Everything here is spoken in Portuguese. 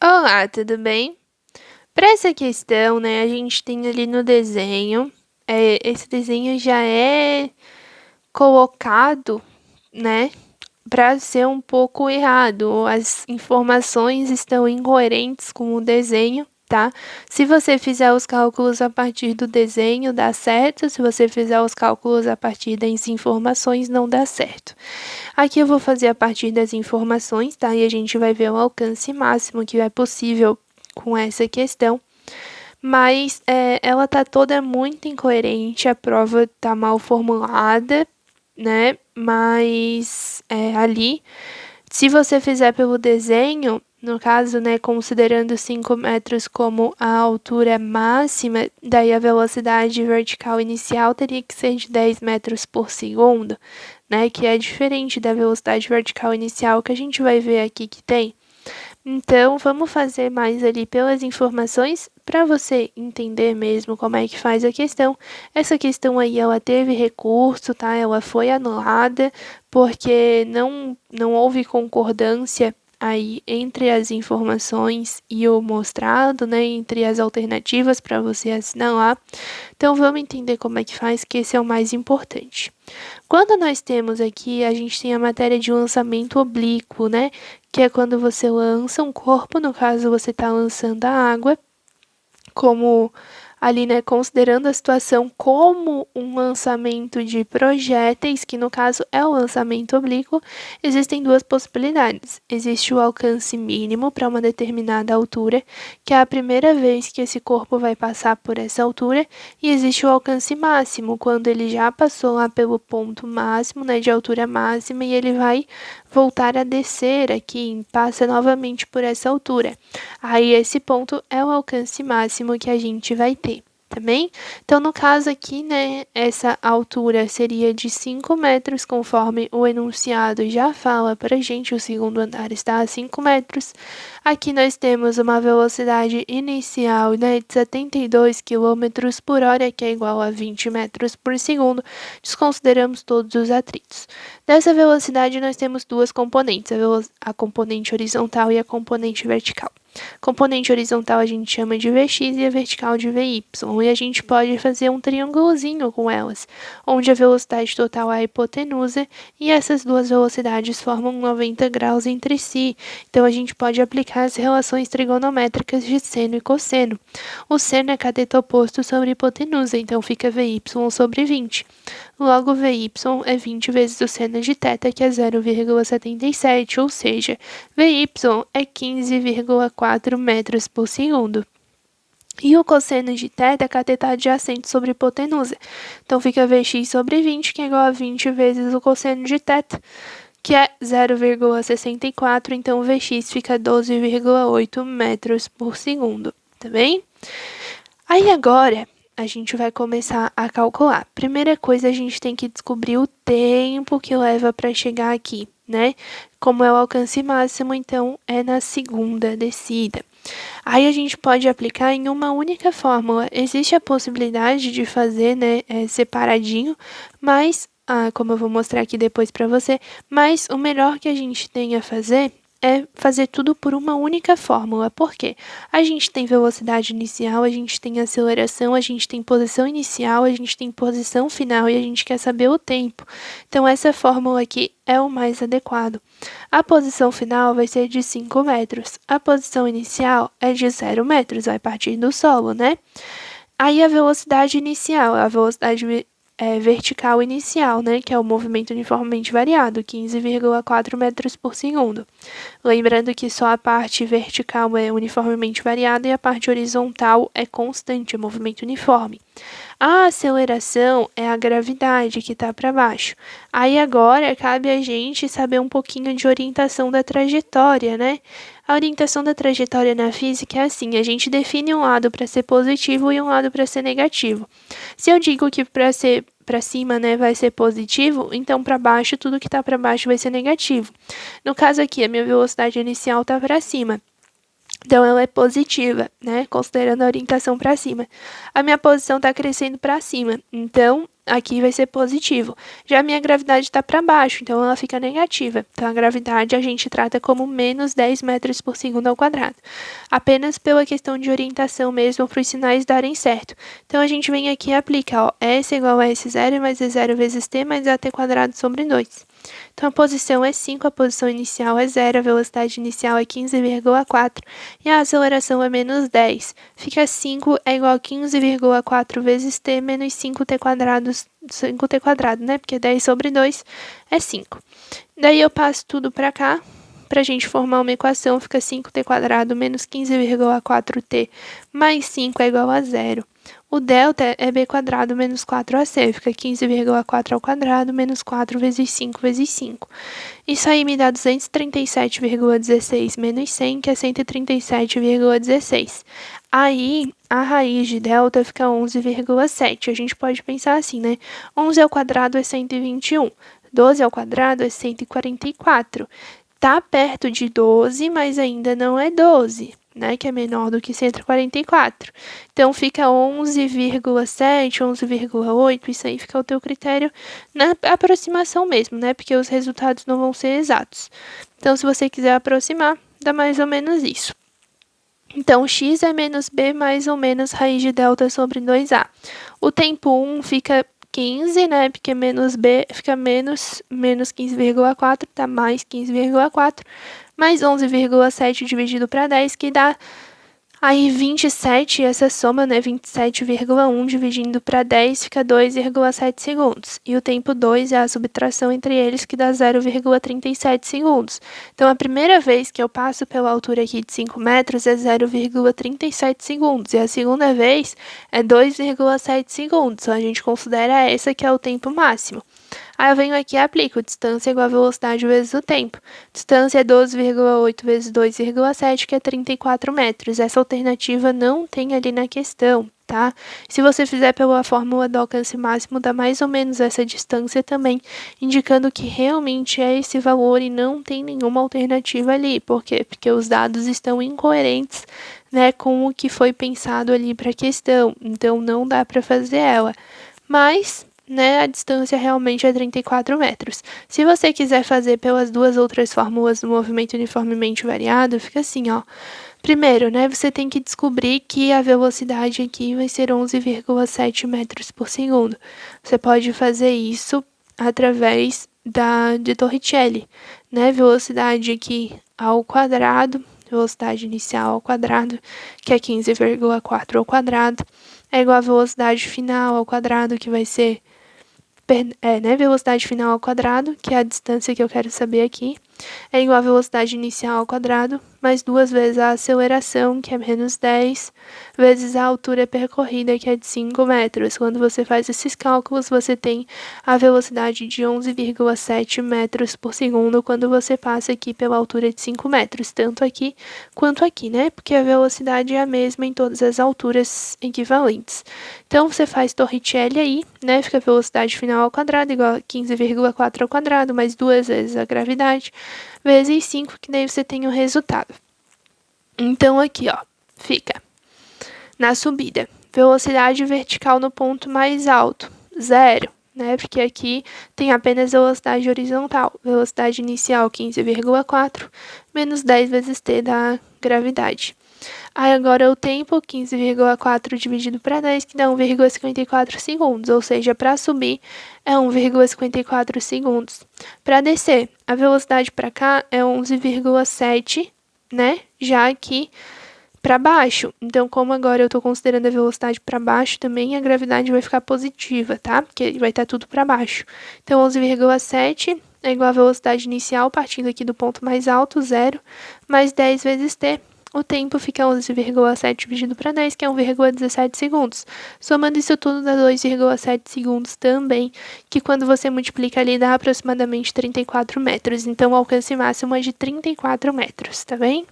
Olá, tudo bem? Para essa questão, né, a gente tem ali no desenho, esse desenho já é colocado, né, para ser um pouco errado. As informações estão incoerentes com o desenho, tá? Se você fizer os cálculos a partir do desenho, dá certo. Se você fizer os cálculos a partir das informações, não dá certo. Aqui eu vou fazer a partir das informações, tá? E a gente vai ver o alcance máximo que é possível com essa questão. Mas ela tá toda muito incoerente, a prova tá mal formulada, né? Mas ali, se você fizer pelo desenho, no caso, né, considerando 5 metros como a altura máxima, daí a velocidade vertical inicial teria que ser de 10 metros por segundo, né, que é diferente da velocidade vertical inicial que a gente vai ver aqui que tem. Então, vamos fazer mais ali pelas informações para você entender mesmo como é que faz a questão. Essa questão aí, ela teve recurso, tá? Ela foi anulada porque não houve concordância aí entre as informações e o mostrado, né? Entre as alternativas para você assinalar. Então, vamos entender como é que faz, que esse é o mais importante. Quando nós temos aqui, a gente tem a matéria de lançamento oblíquo, né? Que é quando você lança um corpo, no caso você está lançando a água, como ali, né, considerando a situação como um lançamento de projéteis, que no caso é o lançamento oblíquo, existem duas possibilidades. Existe o alcance mínimo para uma determinada altura, que é a primeira vez que esse corpo vai passar por essa altura, e existe o alcance máximo, quando ele já passou lá pelo ponto máximo, né, de altura máxima, e ele vai voltar a descer aqui, passa novamente por essa altura. Aí esse ponto é o alcance máximo que a gente vai ter, tá bem? Então, no caso aqui, né, essa altura seria de 5 metros, conforme o enunciado já fala pra gente, o segundo andar está a 5 metros. Aqui nós temos uma velocidade inicial, né, de 72 km por hora, que é igual a 20 metros por segundo. Desconsideramos todos os atritos. Dessa velocidade, nós temos duas componentes, a componente horizontal e a componente vertical. Componente horizontal a gente chama de Vx e a vertical de Vy. E a gente pode fazer um triângulozinho com elas, onde a velocidade total é a hipotenusa e essas duas velocidades formam 90 graus entre si. Então a gente pode aplicar as relações trigonométricas de seno e cosseno. O seno é cateto oposto sobre hipotenusa, então fica Vy sobre 20. Logo, Vy é 20 vezes o seno de θ, que é 0,77, ou seja, Vy é 15,4 metros por segundo. E o cosseno de θ é cateto adjacente sobre hipotenusa. Então, fica Vx sobre 20, que é igual a 20 vezes o cosseno de θ, que é 0,64. Então, Vx fica 12,8 metros por segundo, tá bem? Aí, agora, a gente vai começar a calcular. Primeira coisa, a gente tem que descobrir o tempo que leva para chegar aqui, né? Como é o alcance máximo, então é na segunda descida. Aí a gente pode aplicar em uma única fórmula. Existe a possibilidade de fazer, né, separadinho, mas, como eu vou mostrar aqui depois para você, mas o melhor que a gente tem a fazer é fazer tudo por uma única fórmula. Por quê? A gente tem velocidade inicial, a gente tem aceleração, a gente tem posição inicial, a gente tem posição final e a gente quer saber o tempo. Então, essa fórmula aqui é o mais adequado. A posição final vai ser de 5 metros. A posição inicial é de 0 metros, vai partir do solo, né? Aí a velocidade inicial, a velocidade vertical inicial, né, que é o movimento uniformemente variado, 15,4 metros por segundo. Lembrando que só a parte vertical é uniformemente variada e a parte horizontal é constante, é movimento uniforme. A aceleração é a gravidade que está para baixo. Aí agora cabe a gente saber um pouquinho de orientação da trajetória, né? A orientação da trajetória na física é assim, a gente define um lado para ser positivo e um lado para ser negativo. Se eu digo que para ser para cima, né, vai ser positivo, então para baixo, tudo que está para baixo vai ser negativo. No caso aqui, a minha velocidade inicial está para cima. Então, ela é positiva, né? Considerando a orientação para cima. A minha posição está crescendo para cima. Então, aqui vai ser positivo. Já a minha gravidade está para baixo, então ela fica negativa. Então, a gravidade a gente trata como menos 10 metros por segundo ao quadrado. Apenas pela questão de orientação mesmo, para os sinais darem certo. Então, a gente vem aqui e aplica, ó, S igual a S0 mais E0 vezes T mais AT quadrado sobre 2. Então, a posição é 5, a posição inicial é 0, a velocidade inicial é 15,4 e a aceleração é menos 10. Fica 5 é igual a 15,4 vezes t menos 5t quadrado, né? Porque 10 sobre 2 é 5. Daí eu passo tudo para cá, para a gente formar uma equação, fica 5t quadrado menos 15,4t mais 5 é igual a 0. O delta é b quadrado menos 4ac, fica 15,4 ao quadrado menos 4 vezes 5 vezes 5. Isso aí me dá 237,16 menos 100, que é 137,16. Aí, a raiz de delta fica 11,7. A gente pode pensar assim, né? 11 ao quadrado é 121. 12 ao quadrado é 144. Tá perto de 12, mas ainda não é 12, né? Que é menor do que 144. Então, fica 11,7, 11,8. Isso aí fica o teu critério na aproximação mesmo, né? Porque os resultados não vão ser exatos. Então, se você quiser aproximar, dá mais ou menos isso. Então, x é menos b mais ou menos raiz de delta sobre 2a. O tempo 1 fica 15, né? Porque menos b fica menos 15,4, tá mais 15,4, mais 11,7 dividido para 10, que dá aí 27, essa soma, né? 27,1 dividindo para 10 fica 2,7 segundos. E o tempo 2 é a subtração entre eles, que dá 0,37 segundos. Então, a primeira vez que eu passo pela altura aqui de 5 metros é 0,37 segundos. E a segunda vez é 2,7 segundos. Então, a gente considera essa que é o tempo máximo. Aí eu venho aqui e aplico distância igual a velocidade vezes o tempo. Distância é 12,8 vezes 2,7, que é 34 metros. Essa alternativa não tem ali na questão, tá? Se você fizer pela fórmula do alcance máximo, dá mais ou menos essa distância também, indicando que realmente é esse valor e não tem nenhuma alternativa ali. Por quê? Porque os dados estão incoerentes, né, com o que foi pensado ali para a questão. Então, não dá para fazer ela. Mas, né, a distância realmente é 34 metros. Se você quiser fazer pelas duas outras fórmulas do movimento uniformemente variado, fica assim, ó. Primeiro, né, você tem que descobrir que a velocidade aqui vai ser 11,7 metros por segundo. Você pode fazer isso através de Torricelli, né, velocidade aqui ao quadrado, velocidade inicial ao quadrado, que é 15,4 ao quadrado, é igual a velocidade final ao quadrado, que vai ser né, velocidade final ao quadrado, que é a distância que eu quero saber aqui, é igual a velocidade inicial ao quadrado, mais 2 vezes a aceleração, que é menos 10, vezes a altura percorrida, que é de 5 metros. Quando você faz esses cálculos, você tem a velocidade de 11,7 metros por segundo quando você passa aqui pela altura de 5 metros, tanto aqui quanto aqui, né? Porque a velocidade é a mesma em todas as alturas equivalentes. Então, você faz Torricelli aí, né? Fica a velocidade final ao quadrado igual a 15,4 ao quadrado, mais 2 vezes a gravidade, vezes 5, que daí você tem o resultado. Então, aqui, ó, fica na subida, velocidade vertical no ponto mais alto, 0, né? Porque aqui tem apenas velocidade horizontal. Velocidade inicial, 15,4, menos 10 vezes t da gravidade. Aí agora o tempo, 15,4 dividido para 10, que dá 1,54 segundos, ou seja, para subir é 1,54 segundos. Para descer, a velocidade para cá é 11,7, né? Já aqui para baixo. Então, como agora eu estou considerando a velocidade para baixo, também a gravidade vai ficar positiva, tá? Porque vai estar tudo para baixo. Então, 11,7 é igual a velocidade inicial, partindo aqui do ponto mais alto, 0, mais 10 vezes t. O tempo fica 11,7 dividido para 10, que é 1,17 segundos. Somando isso tudo dá 2,7 segundos também, que quando você multiplica ali dá aproximadamente 34 metros. Então, o alcance máximo é de 34 metros, tá bem?